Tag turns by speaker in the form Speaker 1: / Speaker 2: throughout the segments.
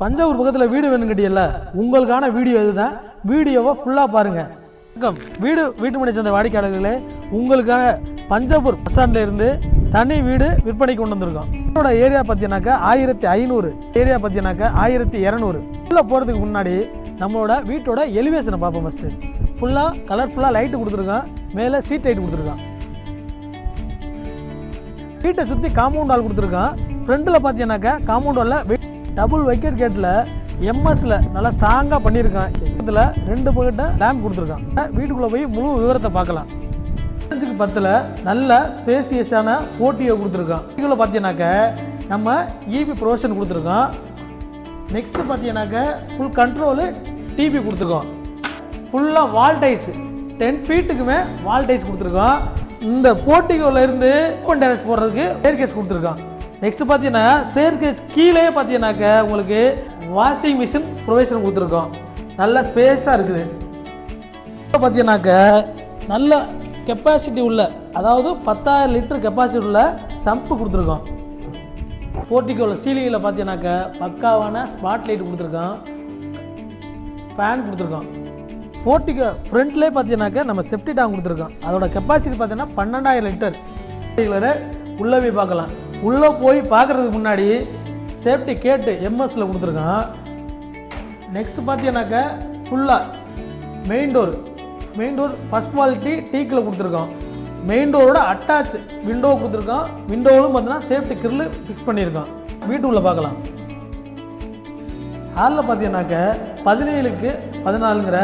Speaker 1: தஞ்சாவூர் பக்கத்தில் வீடு வேணும் கேட்டீங்கல்ல, உங்களுக்கான வீடியோ இதுதான். வீடியோவை ஃபுல்லாக பாருங்கள். வணக்கம். வீட்டு மனை சேர்ந்த வாடிக்கையாளர்களே, உங்களுக்கான பஞ்சாபூர் பஸ் ஸ்டாண்டில் இருந்து தனி வீடு விற்பனைக்கு கொண்டு வந்திருக்கோம். வீட்டோட ஏரியா பார்த்தீங்கன்னாக்கா 1500, ஏரியா பார்த்தீங்கன்னாக்கா 1200. உள்ளே போகிறதுக்கு முன்னாடி நம்மளோட வீட்டோட எலிவேஷனை பார்ப்போம். ஃபஸ்ட்டு ஃபுல்லாக கலர்ஃபுல்லாக லைட்டு கொடுத்துருக்கோம். மேலே ஸ்ட்ரீட் லைட் கொடுத்துருக்கோம். வீட்டை சுற்றி காம்பவுண்ட் வால் கொடுத்துருக்கோம். ஃப்ரண்ட்டில் பார்த்தீங்கன்னாக்கா காம்பவுண்ட் வாலில் டபுள் வைக்கெட் கேட்டில் எம்எஸ்ல நல்லா ஸ்ட்ராங்காக பண்ணியிருக்கான். இதில் 2 பக்கெட்டை லேம்ப் கொடுத்துருக்கான். வீட்டுக்குள்ளே போய் முழு விவரத்தை பார்க்கலாம். 5:10 நல்ல ஸ்பேசியஸான போட்டியோ கொடுத்துருக்கோம். இதுக்குள்ளே பார்த்தீங்கன்னாக்கா நம்ம இபி ப்ரொவிஷன் கொடுத்துருக்கோம். நெக்ஸ்ட்டு பார்த்தீங்கன்னாக்கா ஃபுல் கண்ட்ரோலு டிவி கொடுத்துருக்கோம். ஃபுல்லாக வால் டைஸ் 10 ஃபீட்டுக்குமே வால் டைஸ் கொடுத்துருக்கோம். இந்த போர்ட்டிகோவில் இருந்து ஓப்பன் டெரஸ் போடுறதுக்கு ஸ்டேர் கேஸ் கொடுத்துருக்கோம். நெக்ஸ்ட் பார்த்தீங்கன்னா ஸ்டேர் கேஸ் கீழே பார்த்தீங்கன்னாக்கா உங்களுக்கு வாஷிங் மிஷின் ப்ரொவிஷன் கொடுத்துருக்கோம். நல்ல ஸ்பேஸாக இருக்குது. பார்த்தீங்கன்னாக்கா நல்ல கெப்பாசிட்டி உள்ள, அதாவது 10,000 லிட்டர் கெப்பாசிட்டி உள்ள சம்பு கொடுத்துருக்கோம். போர்ட்டிகோவில் சீலிங்கில் பார்த்தீங்கன்னாக்கா பக்காவான ஸ்பாட் லைட் கொடுத்துருக்கோம். ஃபேன் கொடுத்துருக்கோம். போர்ட்டிகோ ஃப்ரண்ட்லேயே பார்த்தீங்கன்னாக்கா நம்ம செப்டி டேங்க் கொடுத்துருக்கோம். அதோட கெப்பாசிட்டி பார்த்தீங்கன்னா 12,000 லிட்டர். உள்ளே போய் பார்க்கலாம். உள்ளே போய் பார்க்குறதுக்கு முன்னாடி சேஃப்டி கேட்டு எம்எஸ்ல கொடுத்துருக்கோம். நெக்ஸ்ட் பார்த்தீங்கன்னாக்கா ஃபுல்லாக மெயின் டோர் ஃபஸ்ட் குவாலிட்டி டீக்கில் கொடுத்துருக்கோம். மெயின் டோரோட அட்டாச் விண்டோ கொடுத்துருக்கோம். விண்டோவிலும் பார்த்தீங்கன்னா சேஃப்டி கிரில் ஃபிக்ஸ் பண்ணியிருக்கோம். வீட்டுக்குள்ளே பார்க்கலாம். ஹாலில் பார்த்தீங்கன்னாக்கா 17x14ங்கிற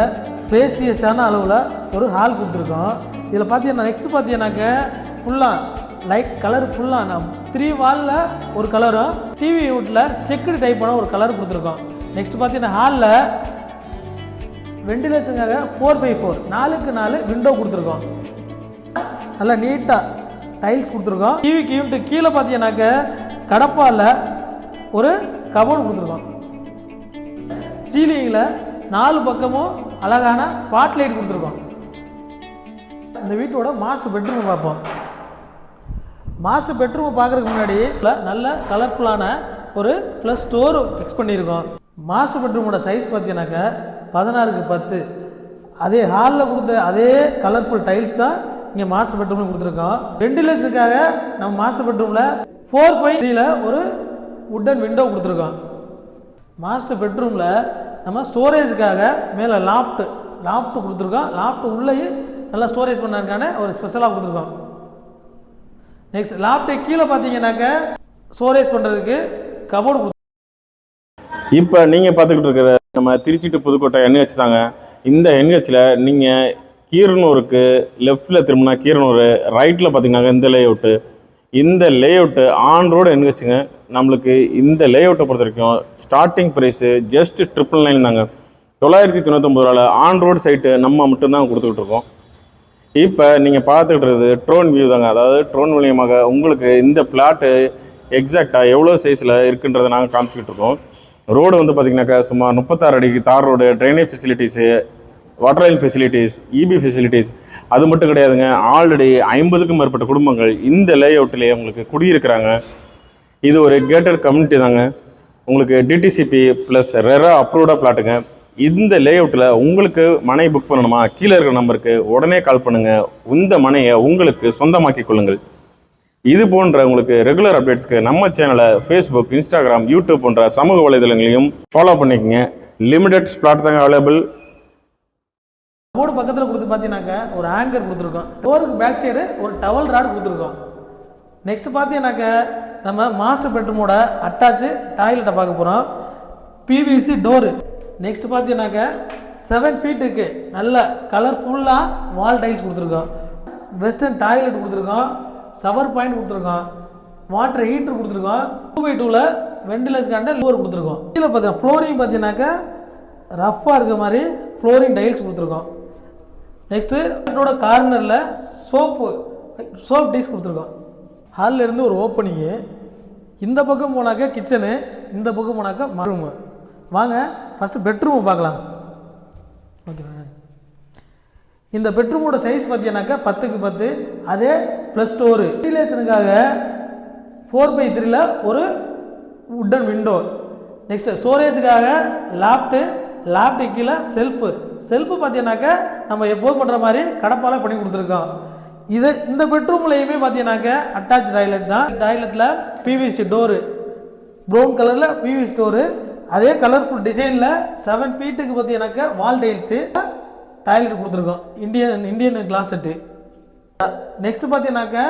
Speaker 1: ஸ்பேசியஸான அளவில் ஒரு ஹால் கொடுத்துருக்கோம். இதில் பார்த்தீங்கன்னா நெக்ஸ்ட் பார்த்தீங்கன்னாக்கா ஃபுல்லாக லைட் கலர் ஃபுல்லாக 3 வாலில் ஒரு கலரும் டிவி யூட்டில் செக்குடு டைப்பான ஒரு கலர் கொடுத்துருக்கோம். நெக்ஸ்ட் பார்த்தீங்கன்னா ஹாலில் வெண்டிலேஷனுக்காக 4x4 4x4 விண்டோ கொடுத்துருக்கோம். நல்லா நீட்டாக டைல்ஸ் கொடுத்துருக்கோம். டிவிக்கு யூனிட்டு கீழே பார்த்தீங்கன்னாக்க கடப்பாவில் ஒரு கபோர்டு கொடுத்துருக்கோம். சீலிங்கில் 4 பக்கமும் அழகான ஸ்பாட் லைட் கொடுத்துருக்கோம். இந்த வீட்டோட மாஸ்டர் பெட்ரூம் பார்ப்போம். மாஸ்டர் பெட்ரூமை பார்க்குறதுக்கு முன்னாடி நல்ல கலர்ஃபுல்லான ஒரு ப்ளஸ் ஸ்டோர் ஃபிக்ஸ் பண்ணியிருக்கோம். மாஸ்டர் பெட்ரூமோட சைஸ் பார்த்தீங்கன்னாக்கா 16x10. அதே ஹாலில் கொடுத்த அதே கலர்ஃபுல் டைல்ஸ் தான் இங்கே மாஸ்டர் பெட்ரூமில் கொடுத்துருக்கோம். வெண்டிலேஷனுக்காக நம்ம மாஸ்டர் பெட்ரூமில் 4x3 ஒரு வுட்டன் விண்டோ கொடுத்துருக்கோம். மாஸ்டர் பெட்ரூமில் நம்ம ஸ்டோரேஜுக்காக மேலே லாஃப்ட் கொடுத்துருக்கோம். லாஃப்ட் உள்ளேயும் நல்லா ஸ்டோரேஜ் பண்ணதுக்கான ஒரு ஸ்பெஷலாக கொடுத்துருக்கோம். நெக்ஸ்ட் லாஃப்ட் கீழே பார்த்தீங்கன்னாக்கா ஸ்டோரேஜ் பண்ணுறதுக்கு கபோர்டு.
Speaker 2: இப்போ நீங்கள் பார்த்துக்கிட்டு இருக்கிற நம்ம திருச்சி டு புதுக்கோட்டை NH தாங்க. இந்த NHல நீங்கள் கீரனூருக்கு லெஃப்டில் திரும்பினா கீரனூர், ரைட்டில் பார்த்தீங்கன்னாக்க இந்த லேஅவுட்டு ஆன் ரோடு NHங்க. நம்மளுக்கு இந்த லேஅவுட்டை பொறுத்த வரைக்கும் ஸ்டார்டிங் ப்ரைஸு ஜஸ்ட் 999 தாங்க. 999 ரூபாயில் ஆன் ரோடு சைட்டு நம்ம மட்டும்தான் கொடுத்துக்கிட்டு இருக்கோம். இப்போ நீங்கள் பார்த்துக்கிட்டு இருக்கிறது ட்ரோன் வியூ தாங்க. அதாவது ட்ரோன் மூலியமாக உங்களுக்கு இந்த பிளாட்டு எக்ஸாக்டாக எவ்வளோ சைஸில் இருக்குன்றதை நாங்கள் காமிச்சிக்கிட்டு இருக்கோம். ரோடு வந்து பார்த்திங்கனாக்கா சுமார் 36 அடிக்கு தார் road, drainage facilities, water line facilities, EB facilities அது மட்டும் கிடையாதுங்க. ஆல்ரெடி 50க்கும் மேற்பட்ட குடும்பங்கள் இந்த லேஅவுட்டிலே உங்களுக்கு குடியிருக்கிறாங்க. இது ஒரு கேட்டட் கம்யூனிட்டி தாங்க. உங்களுக்கு டிடிசிபி ப்ளஸ் ரெரா அப்ரூவ்டாக பிளாட்டுங்க. இந்த லேஅவுட்டில் உங்களுக்கு மனை புக் பண்ணணுமா, கீழே இருக்கிற நம்பருக்கு உடனே கால் பண்ணுங்கள். இந்த மனையை உங்களுக்கு சொந்தமாக்கி கொள்ளுங்கள். இது போன்ற உங்களுக்கு ரெகுலர் அப்டேட்ஸ்க்கு நம்ம சேனலை ஃபேஸ்புக், இன்ஸ்டாகிராம், யூடியூப் போன்ற சமூக வலைதளங்களையும் ஃபாலோ பண்ணிக்கோங்க. லிமிடெட் ஸ்லாட் தாங்க அவைலபிள்.
Speaker 1: போர்டு பக்கத்தில் கொடுத்து பார்த்தீங்கன்னாக்கா ஒரு ஆங்கர் கொடுத்துருக்கோம். டோருக்கு பேக் சைடு ஒரு டவல் ராட் கொடுத்துருக்கோம். நெக்ஸ்ட் பார்த்தீங்கன்னாக்கா நம்ம மாஸ்டர் பெட்ரூமோட அட்டாச்சு டாய்லெட்டை பார்க்க போகிறோம். PVC door. நெக்ஸ்ட் பார்த்தீங்கன்னாக்கா 7 ஃபீட்டுக்கு நல்ல கலர்ஃபுல்லாக வால் டைல்ஸ் கொடுத்துருக்கோம். வெஸ்டர்ன் டாய்லெட் கொடுத்துருக்கோம். ஷவர் பாயிண்ட் கொடுத்துருக்கோம். வாட்டர் ஹீட்டர் கொடுத்துருக்கோம். 2x2 வெண்டிலேஷனுக்கான லோவர் கொடுத்துருக்கோம். கீழே பார்த்தீங்கன்னா ஃப்ளோரிங் பார்த்தீங்கன்னாக்கா ரஃப்பாக இருக்க மாதிரி ஃப்ளோரிங் டைல்ஸ் கொடுத்துருக்கோம். நெக்ஸ்ட்டு வீட்டோட கார்னரில் சோப் டிஷ் கொடுத்துருக்கோம். ஹாலில் இருந்து ஒரு ஓப்பனிங்கு. இந்த பக்கம் போனாக்கா கிச்சனு, இந்த பக்கம் போனாக்கா ரூமு. வாங்க ஃபஸ்ட்டு பெட்ரூமை பார்க்கலாம். ஓகே, இந்த பெட்ரூமோட சைஸ் பார்த்தீங்கன்னாக்கா 10x10. அதே ப்ளஸ் ஸ்டோரு வெண்டிலேஷனுக்காக 4x3 ஒரு வுட்டன் விண்டோ. நெக்ஸ்ட் ஸ்டோரேஜுக்காக லேப்டு கீழே செல்ஃபு பார்த்தீங்கன்னாக்க நம்ம எப்போது பண்ணுற மாதிரி கடப்பால் பண்ணி கொடுத்துருக்கோம். இந்த பெட்ரூம்லையுமே பார்த்தீங்கன்னாக்க அட்டாச் டாய்லெட் தான். டாய்லெட்டில் பிவிசி டோரு, ப்ரௌன் கலரில் பிவிசி டோரு, அதே கலர்ஃபுல் டிசைனில் 7 ஃபீட்டுக்கு பார்த்தீங்கன்னாக்க வால் டைல்ஸு டாய்லெட் கொடுத்துருக்கோம். Indian closet. நெக்ஸ்ட் பார்த்தீங்கன்னாக்க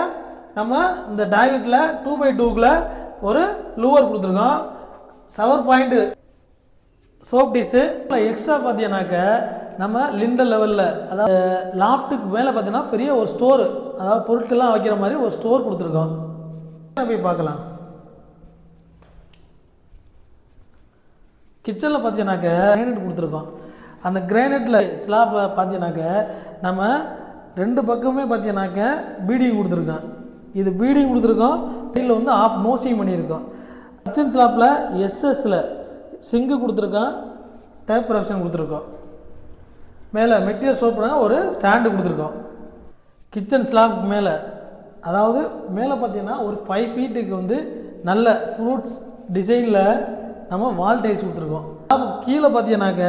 Speaker 1: நம்ம இந்த டாய்லெட்டில் 2x2க்குள்ள ஒரு லூவர் கொடுத்துருக்கோம். 7 பாயிண்ட் சோப் டிஷ்ஷு. எக்ஸ்ட்ரா பார்த்தீங்கன்னாக்க நம்ம லிண்டல் லெவலில், அதாவது லாஃப்ட்டுக்கு மேலே பார்த்தீங்கன்னா பெரிய ஒரு ஸ்டோரு, அதாவது பொருட்கள்லாம் வைக்கிற மாதிரி ஒரு ஸ்டோர் கொடுத்துருக்கோம். போய் பார்க்கலாம். கிச்சனில் பார்த்தீங்கன்னாக்க கிரானைட் கொடுத்துருக்கோம். அந்த கிரானைட்டில் ஸ்லாப் பார்த்தீங்கன்னாக்க நம்ம 2 பக்கமே பார்த்தீங்கன்னாக்க பீடிங் கொடுத்துருக்கோம். இது பீடிங் கொடுத்துருக்கோம். இதில் வந்து ஆஃப் மோசிங் பண்ணியிருக்கோம். கிச்சன் ஸ்லாப்பில் எஸ்எஸ்ல சிங்கு கொடுத்துருக்கோம். டேப் ப்ரொவிஷன் கொடுத்துருக்கோம். மேலே மெட்டீரியல் ஸ்டோர் பண்ண ஒரு ஸ்டாண்டு கொடுத்துருக்கோம். கிச்சன் ஸ்லாப் மேலே, அதாவது மேலே பார்த்தீங்கன்னா ஒரு 5 ஃபீட்டுக்கு வந்து நல்ல ஃப்ரூட்ஸ் டிசைனில் நம்ம வால் டைல்ஸ் கொடுத்துருக்கோம். கீழே பார்த்தீங்கன்னாக்க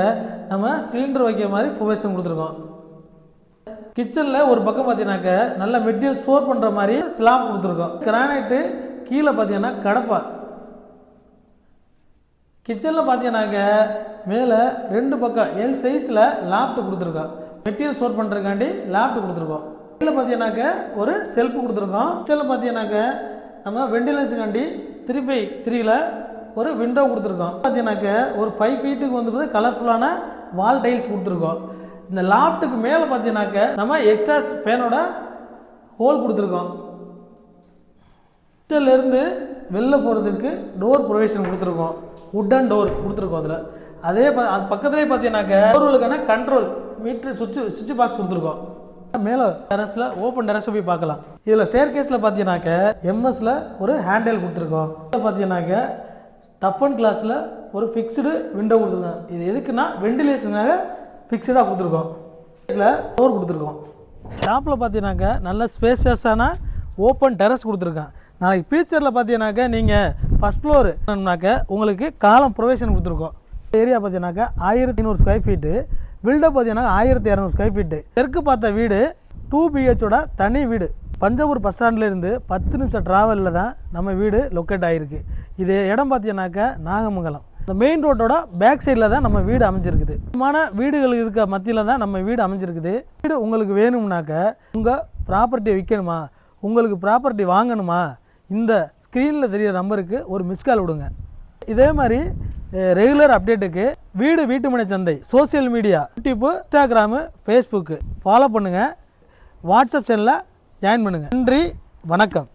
Speaker 1: நம்ம சிலிண்டர் வைக்கிற மாதிரி ப்ரொவிஷன் கொடுத்துருக்கோம். கிச்சனில் ஒரு பக்கம் பார்த்தீங்கன்னாக்க நல்ல மெட்டீரியல் ஸ்டோர் பண்ணுற மாதிரி ஸ்லாப் கொடுத்துருக்கோம். கிரானைட்டு கீழே பார்த்தீங்கன்னா கடப்பா. கிச்சனில் பார்த்தீங்கன்னாக்க மேலே 2 பக்கம் எல் சைஸில் லேப்டு கொடுத்துருக்கோம். மெட்டீரியல் ஸ்டோர் பண்ணுறதுக்காண்டி லேப்டு கொடுத்துருக்கோம். கீழே பார்த்தீங்கன்னாக்க ஒரு செல்ஃபு கொடுத்துருக்கோம். கிச்சனில் பார்த்தீங்கன்னாக்க நம்ம வெண்டிலேஷனுக்காண்டி 3x3ல் ஒரு விண்டோ கொடுத்துருக்கோம். பார்த்தீங்கன்னாக்க ஒரு 5 ஃபீட்டுக்கு வந்து கலர்ஃபுல்லான வால் டைல்ஸ் கொடுத்துருக்கோம். இந்த லாஃப்ட்டுக்கு மேலே பார்த்தீங்கன்னாக்க நம்ம எக்ஸ்ட்ரா ஃபேனோட ஹோல் கொடுத்துருக்கோம். கிச்சன்லேருந்து வெளில போகிறதுக்கு டோர் ப்ரொவிஷன் கொடுத்துருக்கோம். உட்டன் டோர் கொடுத்துருக்கோம். அதில் அது பக்கத்துலேயே பார்த்தீங்கன்னாக்க டோர்களுக்கான கண்ட்ரோல் மீட்ரு சுவிட்ச் பாக்ஸ் கொடுத்துருக்கோம். மேலே டெரஸில் ஓப்பன் டெரஸை போய் பார்க்கலாம். இதில் ஸ்டேர் கேஸில் பார்த்தீங்கன்னாக்க எம்எஸ்ல ஒரு ஹேண்டில் கொடுத்துருக்கோம். இதில் பார்த்தீங்கன்னாக்க டஃப் அண்ட் கிளாஸில் ஒரு ஃபிக்ஸ்டு விண்டோ கொடுத்துருக்கோம். இது எதுக்குன்னா வெண்டிலேஷனுக்காக ஃபிக்ஸ்டாக கொடுத்துருக்கோம். இதில் டோர் கொடுத்துருக்கோம். டாப்பில் பார்த்தீங்கன்னாக்க நல்ல ஸ்பேசியஸான ஓப்பன் டெரஸ் கொடுத்துருக்கேன். நாளைக்கு ஃபியூச்சரில் பார்த்தீங்கன்னாக்க நீங்கள் ஃபஸ்ட் ஃப்ளோர் உங்களுக்கு காலம் ப்ரொவிஷன் கொடுத்துருக்கோம். ஏரியா பார்த்தீங்கன்னாக்கா 1500 ஸ்கொயர் ஃபீட்டு, பில்டப் பார்த்தீங்கன்னா 1200 ஸ்கொயர் ஃபீட்டு. தெற்கு பார்த்த வீடு 2 BHோட தனி வீடு. பஞ்சபூர் பஸ் ஸ்டாண்ட்லேருந்து 10 நிமிஷம் ட்ராவலில் தான் நம்ம வீடு லொக்கேட் ஆகிருக்கு. இது இடம் பார்த்தீங்கன்னாக்கா நாகமங்கலம். இந்த மெயின் ரோட்டோட பேக் சைடில் தான் நம்ம வீடு அமைஞ்சிருக்குது. வீடுகள் இருக்க மத்தியில் தான் நம்ம வீடு அமைஞ்சிருக்குது. வீடு உங்களுக்கு வேணும்னாக்க, உங்கள் ப்ராப்பர்ட்டி விற்கணுமா, உங்களுக்கு ப்ராப்பர்ட்டி வாங்கணுமா, இந்த ஸ்க்ரீனில் தெரிகிற நம்பருக்கு ஒரு மிஸ்கால் விடுங்க. இதே மாதிரி ரெகுலர் அப்டேட்டுக்கு வீட்டு மனை சந்தை social media, YouTube, Instagram, Facebook follow பண்ணுங்கள். வாட்ஸ்அப் சேனலில் ஜாயின் பண்ணுங்கள். நன்றி, வணக்கம்.